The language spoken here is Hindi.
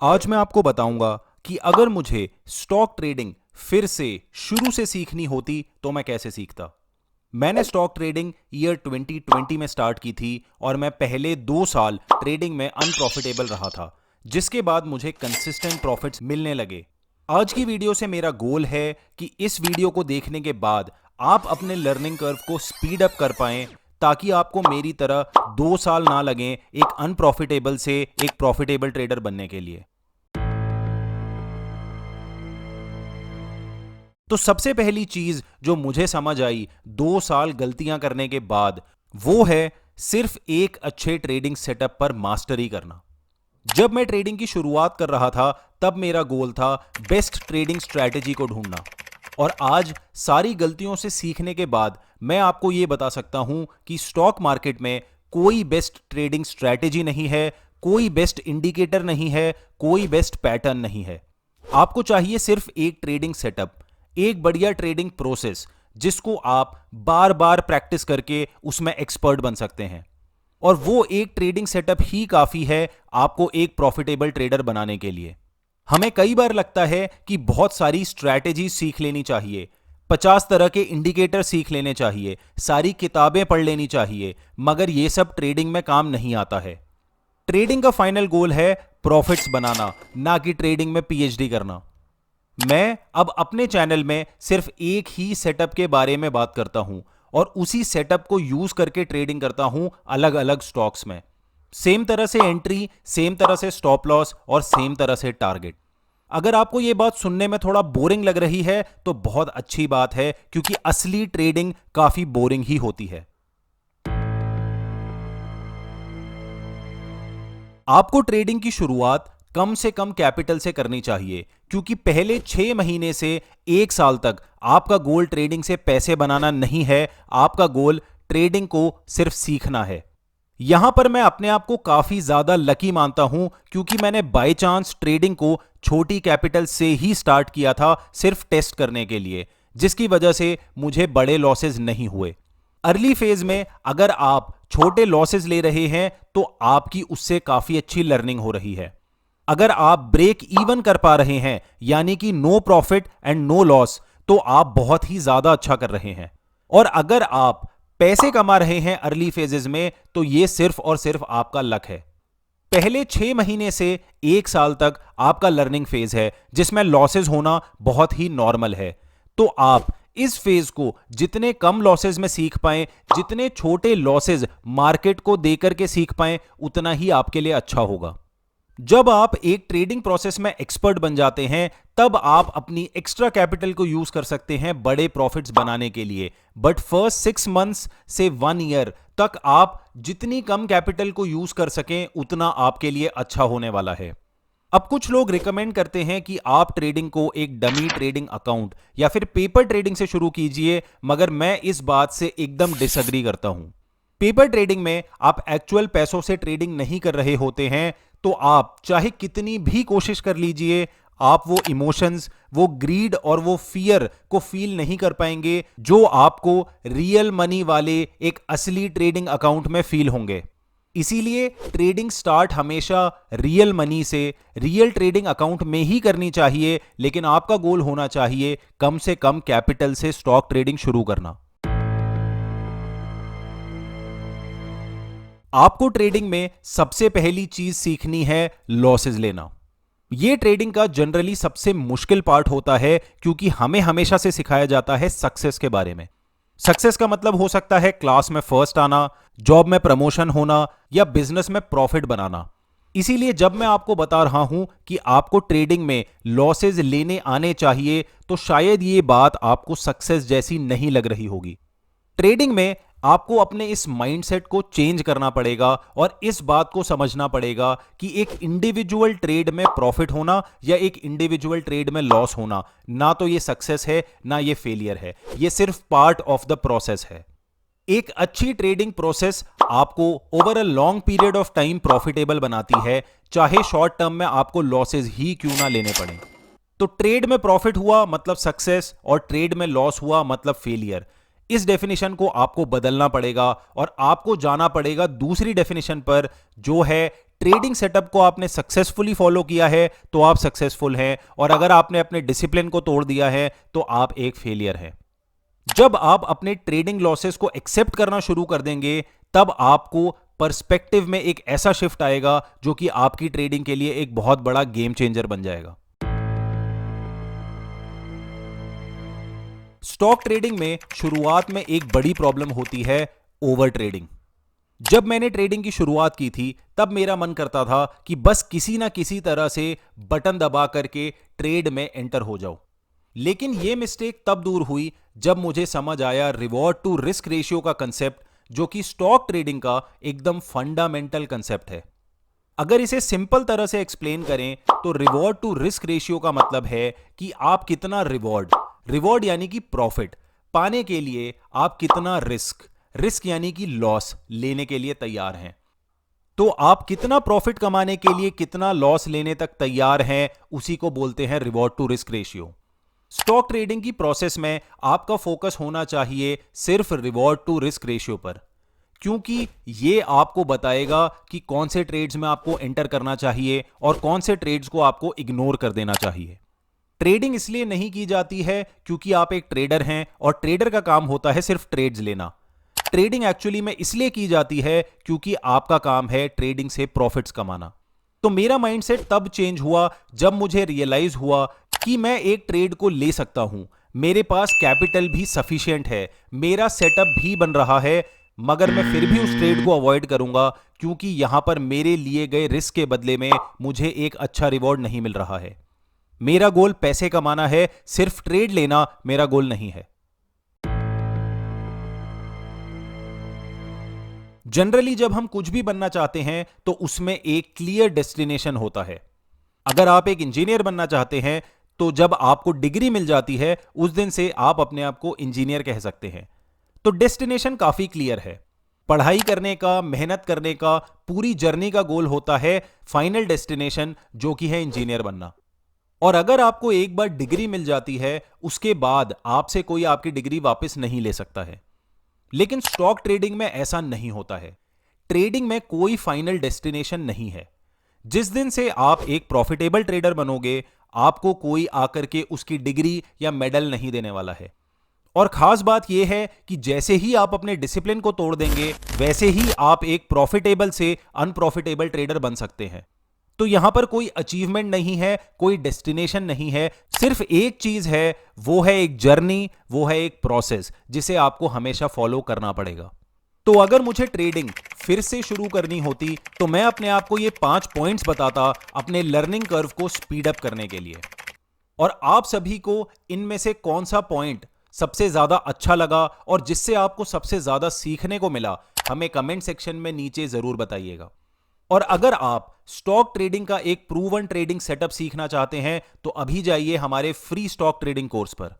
आज मैं आपको बताऊंगा कि अगर मुझे स्टॉक ट्रेडिंग फिर से शुरू से सीखनी होती तो मैं कैसे सीखता। मैंने स्टॉक ट्रेडिंग ईयर 2020 में स्टार्ट की थी और मैं पहले 2 साल ट्रेडिंग में अनप्रॉफिटेबल रहा था, जिसके बाद मुझे कंसिस्टेंट प्रॉफिट्स मिलने लगे। आज की वीडियो से मेरा गोल है कि इस वीडियो को देखने के बाद आप अपने लर्निंग कर्व को स्पीड अप कर पाएं, ताकि आपको मेरी तरह 2 साल ना लगें एक अनप्रॉफिटेबल से एक प्रॉफिटेबल ट्रेडर बनने के लिए। तो सबसे पहली चीज जो मुझे समझ आई 2 साल गलतियां करने के बाद, वो है सिर्फ एक अच्छे ट्रेडिंग सेटअप पर मास्टरी करना। जब मैं ट्रेडिंग की शुरुआत कर रहा था तब मेरा गोल था बेस्ट ट्रेडिंग स्ट्रैटेजी को ढूंढना। और आज सारी गलतियों से सीखने के बाद मैं आपको यह बता सकता हूं कि स्टॉक मार्केट में कोई बेस्ट ट्रेडिंग स्ट्रैटेजी नहीं है, कोई बेस्ट इंडिकेटर नहीं है, कोई बेस्ट पैटर्न नहीं है। आपको चाहिए सिर्फ एक ट्रेडिंग सेटअप, एक बढ़िया ट्रेडिंग प्रोसेस, जिसको आप बार बार प्रैक्टिस करके उसमें एक्सपर्ट बन सकते हैं। और वो एक ट्रेडिंग सेटअप ही काफी है आपको एक प्रॉफिटेबल ट्रेडर बनाने के लिए। हमें कई बार लगता है कि बहुत सारी स्ट्रैटेजी सीख लेनी चाहिए, 50 तरह के इंडिकेटर सीख लेने चाहिए, सारी किताबें पढ़ लेनी चाहिए, मगर ये सब ट्रेडिंग में काम नहीं आता है। ट्रेडिंग का फाइनल गोल है प्रॉफिट्स बनाना, ना कि ट्रेडिंग में पीएचडी करना। मैं अब अपने चैनल में सिर्फ एक ही सेटअप के बारे में बात करता हूं और उसी सेटअप को यूज करके ट्रेडिंग करता हूं अलग अलग स्टॉक्स में। सेम तरह से एंट्री, सेम तरह से स्टॉप लॉस और सेम तरह से टारगेट। अगर आपको यह बात सुनने में थोड़ा बोरिंग लग रही है तो बहुत अच्छी बात है, क्योंकि असली ट्रेडिंग काफी बोरिंग ही होती है। आपको ट्रेडिंग की शुरुआत कम से कम कैपिटल से करनी चाहिए, क्योंकि पहले 6 महीने से 1 साल तक आपका गोल ट्रेडिंग से पैसे बनाना नहीं है, आपका गोल ट्रेडिंग को सिर्फ सीखना है। यहां पर मैं अपने आप को काफी ज्यादा लकी मानता हूं, क्योंकि मैंने बाय चांस ट्रेडिंग को छोटी कैपिटल से ही स्टार्ट किया था, सिर्फ टेस्ट करने के लिए, जिसकी वजह से मुझे बड़े लॉसेज नहीं हुए। अर्ली फेज में अगर आप छोटे लॉसेज ले रहे हैं तो आपकी उससे काफी अच्छी लर्निंग हो रही है। अगर आप ब्रेक इवन कर पा रहे हैं, यानी कि no profit and no loss, तो आप बहुत ही ज्यादा अच्छा कर रहे हैं। और अगर आप पैसे कमा रहे हैं अर्ली फेजेस में, तो यह सिर्फ और सिर्फ आपका लक है। पहले 6 महीने से 1 साल तक आपका लर्निंग फेज है, जिसमें लॉसेज होना बहुत ही नॉर्मल है। तो आप इस फेज को जितने कम लॉसेज में सीख पाएं, जितने छोटे लॉसेज मार्केट को देकर के सीख पाएं, उतना ही आपके लिए अच्छा होगा। जब आप एक ट्रेडिंग प्रोसेस में एक्सपर्ट बन जाते हैं, तब आप अपनी एक्स्ट्रा कैपिटल को यूज कर सकते हैं बड़े प्रॉफिट्स बनाने के लिए। बट फर्स्ट 6 मंथ्स से 1 ईयर तक आप जितनी कम कैपिटल को यूज कर सकें, उतना आपके लिए अच्छा होने वाला है। अब कुछ लोग रिकमेंड करते हैं कि आप ट्रेडिंग को एक डमी ट्रेडिंग अकाउंट या फिर पेपर ट्रेडिंग से शुरू कीजिए, मगर मैं इस बात से एकदम डिसएग्री करता हूं। पेपर ट्रेडिंग में आप एक्चुअल पैसों से ट्रेडिंग नहीं कर रहे होते हैं, तो आप चाहे कितनी भी कोशिश कर लीजिए, आप वो इमोशंस, वो ग्रीड और वो फियर को फील नहीं कर पाएंगे जो आपको रियल मनी वाले एक असली ट्रेडिंग अकाउंट में फील होंगे। इसीलिए ट्रेडिंग स्टार्ट हमेशा रियल मनी से, रियल ट्रेडिंग अकाउंट में ही करनी चाहिए, लेकिन आपका गोल होना चाहिए कम से कम कैपिटल से स्टॉक ट्रेडिंग शुरू करना। आपको ट्रेडिंग में सबसे पहली चीज सीखनी है लॉसेज लेना। यह ट्रेडिंग का जनरली सबसे मुश्किल पार्ट होता है, क्योंकि हमें हमेशा से सिखाया जाता है सक्सेस के बारे में। सक्सेस का मतलब हो सकता है क्लास में फर्स्ट आना, जॉब में प्रमोशन होना या बिजनेस में प्रॉफिट बनाना। इसीलिए जब मैं आपको बता रहा हूं कि आपको ट्रेडिंग में लॉसेज लेने आने चाहिए, तो शायद ये बात आपको सक्सेस जैसी नहीं लग रही होगी। ट्रेडिंग में आपको अपने इस माइंडसेट को चेंज करना पड़ेगा और इस बात को समझना पड़ेगा कि एक इंडिविजुअल ट्रेड में प्रॉफिट होना या एक इंडिविजुअल ट्रेड में लॉस होना, ना तो ये सक्सेस है ना ये फेलियर है, ये सिर्फ पार्ट ऑफ द प्रोसेस है। एक अच्छी ट्रेडिंग प्रोसेस आपको over a long period of time profitable बनाती है, चाहे शॉर्ट टर्म में आपको लॉसेज ही क्यों ना लेने पड़े। तो ट्रेड में प्रॉफिट हुआ मतलब सक्सेस और ट्रेड में लॉस हुआ मतलब फेलियर। इस डेफिनेशन को आपको बदलना पड़ेगा और आपको जाना पड़ेगा दूसरी डेफिनेशन पर, जो है ट्रेडिंग सेटअप को आपने सक्सेसफुली फॉलो किया है तो आप सक्सेसफुल हैं, और अगर आपने अपने डिसिप्लिन को तोड़ दिया है तो आप एक फेलियर हैं। जब आप अपने ट्रेडिंग लॉसेस को एक्सेप्ट करना शुरू कर देंगे, तब आपको पर्सपेक्टिव में एक ऐसा शिफ्ट आएगा जो कि आपकी ट्रेडिंग के लिए एक बहुत बड़ा गेम चेंजर बन जाएगा। स्टॉक ट्रेडिंग में शुरुआत में एक बड़ी प्रॉब्लम होती है, ओवर ट्रेडिंग। जब मैंने ट्रेडिंग की शुरुआत की थी तब मेरा मन करता था कि बस किसी ना किसी तरह से बटन दबा करके ट्रेड में एंटर हो जाओ। लेकिन यह मिस्टेक तब दूर हुई जब मुझे समझ आया रिवॉर्ड टू रिस्क रेशियो का कंसेप्ट, जो कि स्टॉक ट्रेडिंग का एकदम फंडामेंटल कंसेप्ट है। अगर इसे सिंपल तरह से एक्सप्लेन करें तो रिवॉर्ड टू रिस्क रेशियो का मतलब है कि आप कितना रिवॉर्ड यानी कि प्रॉफिट पाने के लिए आप कितना रिस्क यानी कि लॉस लेने के लिए तैयार हैं। तो आप कितना प्रॉफिट कमाने के लिए कितना लॉस लेने तक तैयार हैं, उसी को बोलते हैं reward to risk ratio. Stock trading की प्रोसेस में आपका फोकस होना चाहिए सिर्फ रिवॉर्ड टू रिस्क रेशियो पर, क्योंकि यह आपको बताएगा कि कौन से ट्रेड्स में आपको एंटर करना चाहिए और कौन से ट्रेड्स को आपको इग्नोर कर देना चाहिए। ट्रेडिंग इसलिए नहीं की जाती है क्योंकि आप एक ट्रेडर हैं और ट्रेडर का काम होता है सिर्फ ट्रेड्स लेना। ट्रेडिंग एक्चुअली में इसलिए की जाती है क्योंकि आपका काम है ट्रेडिंग से प्रॉफिट्स कमाना। तो मेरा माइंडसेट तब चेंज हुआ जब मुझे रियलाइज हुआ कि मैं एक ट्रेड को ले सकता हूं, मेरे पास कैपिटल भी सफिशिएंट है, मेरा सेटअप भी बन रहा है, मगर मैं फिर भी उस ट्रेड को अवॉइड करूंगा क्योंकि यहां पर मेरे लिए गए रिस्क के बदले में मुझे एक अच्छा रिवॉर्ड नहीं मिल रहा है। मेरा गोल पैसे कमाना है, सिर्फ ट्रेड लेना मेरा गोल नहीं है। जनरली जब हम कुछ भी बनना चाहते हैं तो उसमें एक क्लियर डेस्टिनेशन होता है। अगर आप एक इंजीनियर बनना चाहते हैं तो जब आपको डिग्री मिल जाती है उस दिन से आप अपने आप को इंजीनियर कह सकते हैं। तो डेस्टिनेशन काफी क्लियर है। पढ़ाई करने का, मेहनत करने का, पूरी जर्नी का गोल होता है फाइनल डेस्टिनेशन, जो कि है इंजीनियर बनना। और अगर आपको एक बार डिग्री मिल जाती है उसके बाद आपसे कोई आपकी डिग्री वापस नहीं ले सकता है। लेकिन स्टॉक ट्रेडिंग में ऐसा नहीं होता है। ट्रेडिंग में कोई फाइनल डेस्टिनेशन नहीं है। जिस दिन से आप एक प्रॉफिटेबल ट्रेडर बनोगे, आपको कोई आकर के उसकी डिग्री या मेडल नहीं देने वाला है। और खास बात यह है कि जैसे ही आप अपने डिसिप्लिन को तोड़ देंगे, वैसे ही आप एक प्रॉफिटेबल से अनप्रॉफिटेबल ट्रेडर बन सकते हैं। तो यहां पर कोई अचीवमेंट नहीं है, कोई डेस्टिनेशन नहीं है, सिर्फ एक चीज है, वो है एक जर्नी, वो है एक प्रोसेस जिसे आपको हमेशा फॉलो करना पड़ेगा। तो अगर मुझे ट्रेडिंग फिर से शुरू करनी होती तो मैं अपने आप को ये 5 पॉइंट्स बताता अपने लर्निंग कर्व को स्पीड अप करने के लिए। और आप सभी को इनमें से कौन सा पॉइंट सबसे ज्यादा अच्छा लगा और जिससे आपको सबसे ज्यादा सीखने को मिला, हमें कमेंट सेक्शन में नीचे जरूर बताइएगा। और अगर आप स्टॉक ट्रेडिंग का एक प्रूवन ट्रेडिंग सेटअप सीखना चाहते हैं तो अभी जाइए हमारे फ्री स्टॉक ट्रेडिंग कोर्स पर।